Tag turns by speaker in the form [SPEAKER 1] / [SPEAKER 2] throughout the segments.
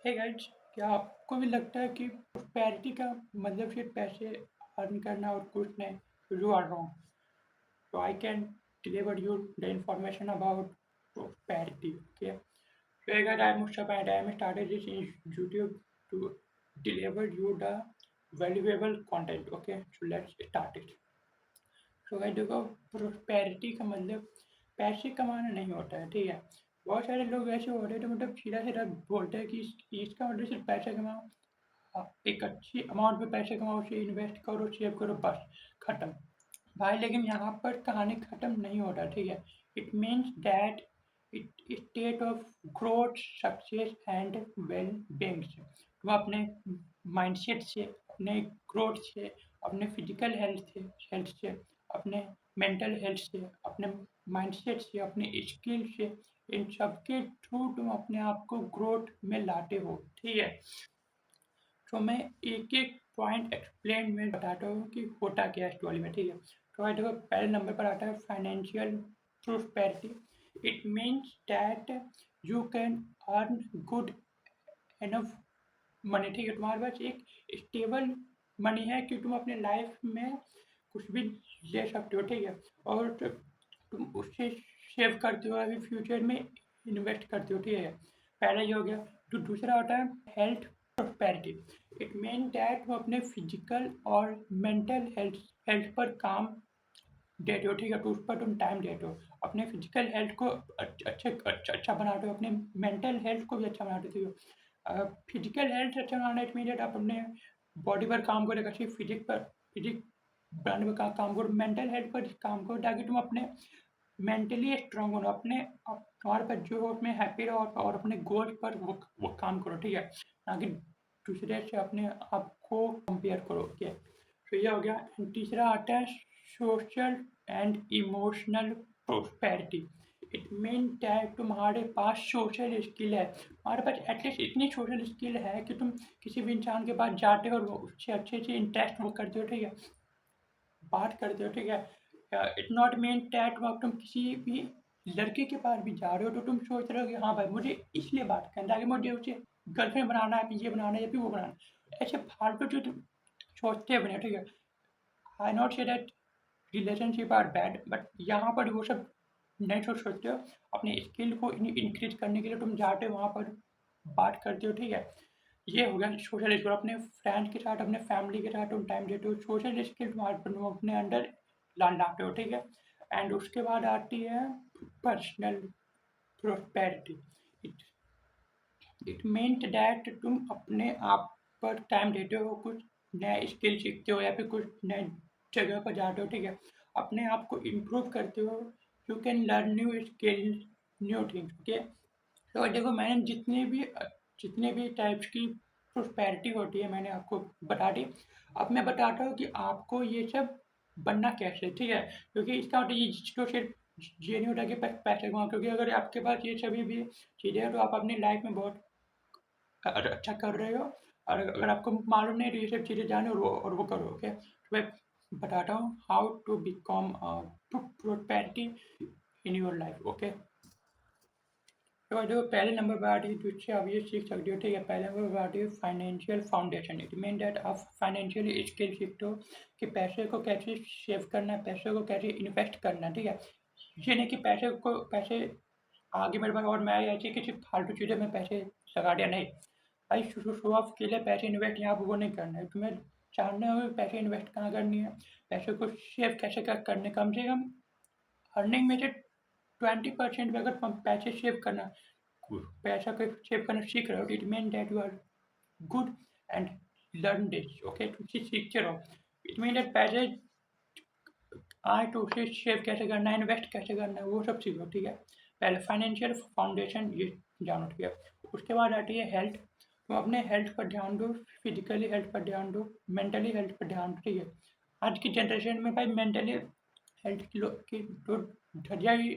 [SPEAKER 1] Hey guys, क्या आपको भी लगता है कि प्रोस्पेरिटी का मतलब सिर्फ पैसे अर्न करना और कुछ नहीं? You are wrong. So I can deliver you the information about prosperity. Okay. So guys, I am Mustafa and I am started this in YouTube to deliver you the valuable content. Okay. So let's start it. तो भाई देखो, prosperity का मतलब पैसे कमाना नहीं होता है, ठीक है। बहुत सारे लोग ऐसे होते हैं तो मतलब सीधा सीधा बोलते हैं कि इसका मतलब सिर्फ पैसा कमाओ, एक अच्छी अमाउंट में पैसे कमाओ, उसे इन्वेस्ट करो, सेव करो, बस खत्म। भाई लेकिन यहाँ पर कहानी खत्म नहीं होता, ठीक है। It means that it state of growth, success and well being से तुम अपने माइंडसेट से, अपने ग्रोथ से, अपने फिजिकल हेल्थ से, अपने मेंटल हेल्थ से, अपने माइंडसेट से, अपने स्किल से, इन सब के थ्रू तुम अपने आप को ग्रोथ में लाते हो, ठीक है। तो मैं एक एक पॉइंट एक्सप्लेन में बताता हूँ कि होता क्या है एक्चुअली में, ठीक है। तो भाई देखो, पहले नंबर पर आता है financial prosperity. It means that you can earn good enough money, ठीक है। तुम्हारे पास एक स्टेबल मनी है कि तुम अपने लाइफ में कुछ भी ले सकते हो, ठीक है। और तुम उससे सेव करते हो, अभी फ्यूचर में इन्वेस्ट करते हो, ठीक है। पहला ये हो गया। तो दूसरा होता है health prosperity. It mean that तुम अपने फिजिकल और मेंटल हेल्थ हेल्थ पर काम देते हो, ठीक है। तो उस पर तुम टाइम देते हो, अपने फिजिकल हेल्थ को अच्छा बनाते हो, अपने मेंटल हेल्थ को भी अच्छा बनाते हो। फिजिकल हेल्थ अच्छा बनाना इट मीन दैट आप अपने बॉडी पर काम करो, अच्छी फिजिक बनाने पर काम करो, मेंटल हेल्थ पर काम करो, ताकि तुम अपने मेंटली स्ट्रांग बनो, तुम्हारे पास जो हो उसमें हैप्पी रहो और अपने गोल पर वो काम करो, ठीक है। ना कि दूसरे से अपने आप को कंपेयर करो, ओके। तो ये हो गया। तीसरा आता है social and emotional prosperity. It mean that तुम्हारे पास सोशल स्किल है, तुम्हारे पास एटलीस्ट इतनी सोशल स्किल है कि तुम किसी भी इंसान के पास जाते हो और वो उससे अच्छे से इंटरेक्ट वो करते हो, ठीक है, बात करते हो, ठीक है। इट नॉट मीन दैट तुम किसी भी लड़के के पास भी जा रहे हो तो तुम सोच रहे हो कि हाँ भाई मुझे इसलिए बात करना है कि मुझे उसे गर्लफ्रेंड बनाना है, ये बनाना है या फिर वो बनाना है। ऐसे फालतू जो तुम सोचते बने, ठीक है। I not say that relationship are bad, but यहाँ पर वो सब नहीं सोच सकते हो। अपने स्किल को इंक्रीज करने के लिए तुम जाते हो वहाँ पर, बात करते हो, ठीक है। ये हो गया सोशल स्किल। अपने फ्रेंड्स के साथ, अपने फैमिली के साथ तुम टाइम देते हो, सोशल स्किल तुम्हारे पर तुम अपने अंदर लाते हो, ठीक है। एंड उसके बाद आती है personal prosperity. It it means that तुम अपने आप पर टाइम देते हो, कुछ नया स्किल सीखते हो या फिर कुछ नए जगह पर जाते हो, ठीक है। अपने आप को इम्प्रूव करते हो। You can learn new skill, new things, okay. तो देखो, मैंने जितने भी टाइप्स की प्रोस्पेरिटी होती है मैंने आपको बता दी। अब मैं बताता हूँ कि आपको ये सब बनना कैसे, ठीक है। क्योंकि इसका मतलब ये तो सिर्फ ये नहीं होता कि पैसे कमाओ, क्योंकि अगर आपके पास ये सभी भी चीज़ें हैं तो आप अपनी लाइफ में बहुत अच्छा कर रहे हो। और अगर आपको मालूम नहीं तो ये सब चीज़ें जानो और वो करो, ओके। तो मैं बताता हूँ how to become prosperity in your life, okay. तो जो पहले नंबर पर आती है जिससे आप ये सीख सकते हो, ठीक है। पहले नंबर पर आती है financial foundation. It mean that आप फाइनेंशियल स्किल सीखते हो कि पैसे को कैसे सेव करना है, पैसे को कैसे इन्वेस्ट करना है, ठीक है। ये नहीं कि पैसे आगे मेरे पास और मैं ऐसे किसी फालतू चीज़ें में पैसे लगा दिया, नहीं भाई। शो ऑफ के लिए पैसे इन्वेस्ट यहाँ पर वो नहीं करना है, तुम्हें जानना होगा पैसे इन्वेस्ट कहाँ करनी है, पैसे को सेव कैसे करने, कम से कम अर्निंग में से 20% भी अगर पैसे सेव करना, पैसा को सेव करना सीख रहे हो, it mean that you are good and learn this, okay. तो उसे सीखते रहो। इट मीन दैट पैसे आए तो उसे सेव कैसे करना है, इन्वेस्ट कैसे करना है, वो सब सीखो, ठीक है। पहले फाइनेंशियल फाउंडेशन ये जानो, ठीक है। उसके बाद आती है हेल्थ। तुम अपने हेल्थ पर ध्यान दो, फिजिकली हेल्थ पर ध्यान दो, मेंटली हेल्थ पर ध्यान दो, ठीक है। आज की जनरेशन में भाई मेंटली हेल्थ की तो धज्जियाँ ही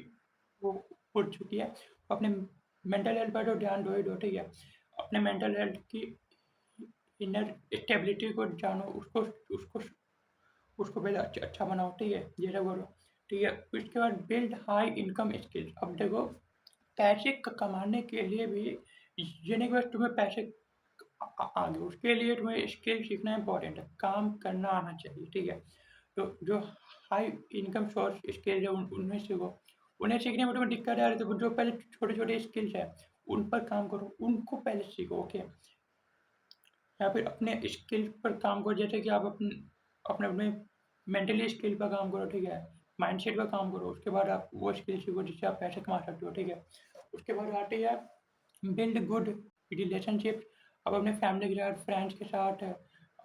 [SPEAKER 1] वो उड़ चुकी है। अपने मेंटल हेल्थ पर तो ध्यान दो ही दो, ठीक है। अपने मेंटल हेल्थ की इनर स्टेबिलिटी को जानो, उसको उसको पहले अच्छा बनाओ, ठीक है। ये सब करो, ठीक है। उसके बाद बिल्ड हाई इनकम स्किल्स। अब देखो, पैसे कमाने के लिए भी ये नहीं कि बस तुम्हें पैसे आ गए, उसके लिए तुम्हें स्किल सीखना इम्पोर्टेंट है, काम करना आना चाहिए, ठीक है? तो जो हाई इनकम सोर्स स्किल है उनमें सीखो, उन्हें सीखने में तुम्हें दिक्कत आ रही है तो जो पहले छोटे-छोटे स्किल्स हैं, उन पर काम करो, उनको पहले सीखो, ओके? या फिर अपने स्किल पर काम करो, जैसे कि आप अपने अपने मेंटली स्किल पर काम करो, ठीक है? माइंडसेट पर काम करो, उसके बाद आप वो स्किल सीखो जिससे आप पैसे कमा सकते हो, ठीक है? उसके बाद आती है बिल्ड गुड रिलेशनशिप। अब अपने फैमिली के साथ, फ्रेंड्स के साथ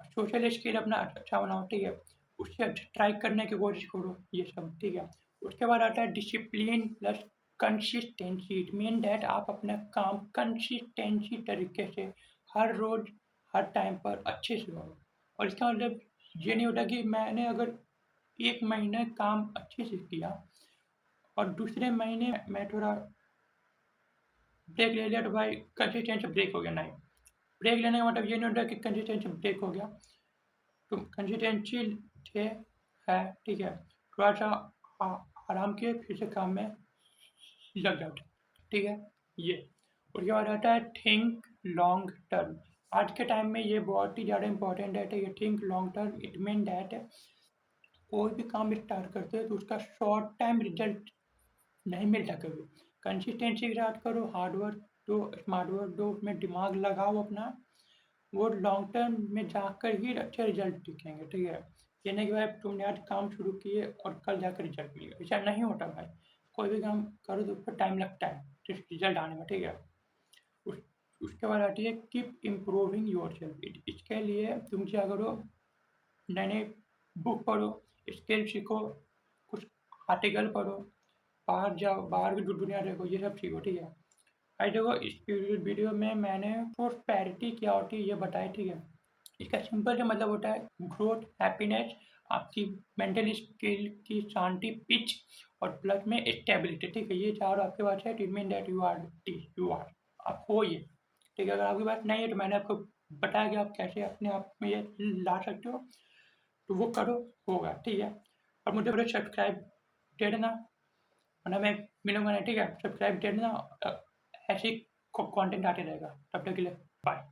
[SPEAKER 1] सोशल स्किल अपना अच्छा बनाओ, ठीक है? उससे ट्राई करने की कोशिश करो, ये सब, ठीक है? उसके बाद आता है discipline plus consistency. It mean that आप अपना काम कंसिस्टेंसी तरीके से हर रोज हर टाइम पर अच्छे से करो। और इसका मतलब ये नहीं होता कि मैंने अगर 1 महीने काम अच्छे से किया और दूसरे महीने मैं थोड़ा ब्रेक ले लिया तो भाई कंसिस्टेंसी ब्रेक हो गया, नहीं। ब्रेक लेने का मतलब ये नहीं होता कि कंसिस्टेंसी ब्रेक हो गया। तो कंसिस्टेंसी थे है, ठीक है? थोड़ा-सा आ आराम किए फिर से काम में लग जाओ, ठीक है? ये। उसके बाद आता है थिंक लॉन्ग टर्म। आज के टाइम में ये बहुत ही ज़्यादा इम्पोर्टेंट है, ठीक है? Think long term it mean that कोई भी काम स्टार्ट करते हैं तो उसका शॉर्ट टाइम रिजल्ट नहीं मिलता कभी। कंसिस्टेंसी के साथ करो, हार्ड वर्क दो, स्मार्ट वर्क दो, उसमें दिमाग लगाओ अपना, वो लॉन्ग टर्म में जाकर ही अच्छे रिजल्ट दिखेंगे, ठीक है? ये नहीं कि भाई तुमने आज काम शुरू किए और कल जाकर रिजल्ट मिलेगा, ऐसा नहीं होता भाई। कोई भी काम करो तो उसपर टाइम लगता है रिजल्ट आने में, ठीक है? उस उसके बाद आती है कीप इम्प्रूविंग योरसेल्फ। इसके लिए तुम क्या करो, नए-नए बुक पढ़ो, स्किल सीखो, कुछ आर्टिकल पढ़ो, बाहर जाओ, बाहर की दुनिया देखो, ये सब सीखो, ठीक है? भाई देखो, इस वीडियो में मैंने प्रोस्पेरिटी क्या होती है ये बताया, ठीक है? इसका सिंपल सा मतलब होता है ग्रोथ, हैप्पीनेस, आपकी मेंटल स्किल की शांति, पिच और प्लस में स्टेबिलिटी, ठीक है? ये चारों आपके पास है, it mean that you are आप हो ये, ठीक है? अगर आपके पास नहीं है तो मैंने आपको बताया कि आप कैसे अपने आप में ये ला सकते हो, तो वो करो, होगा, ठीक है? और मुझे बोले सब्सक्राइब दे देना, वरना मैं मिलूंगा नहीं, ठीक है? सब्सक्राइब दे देना, ऐसे ही कंटेंट आते रहेगा। तब तक के लिए बाय।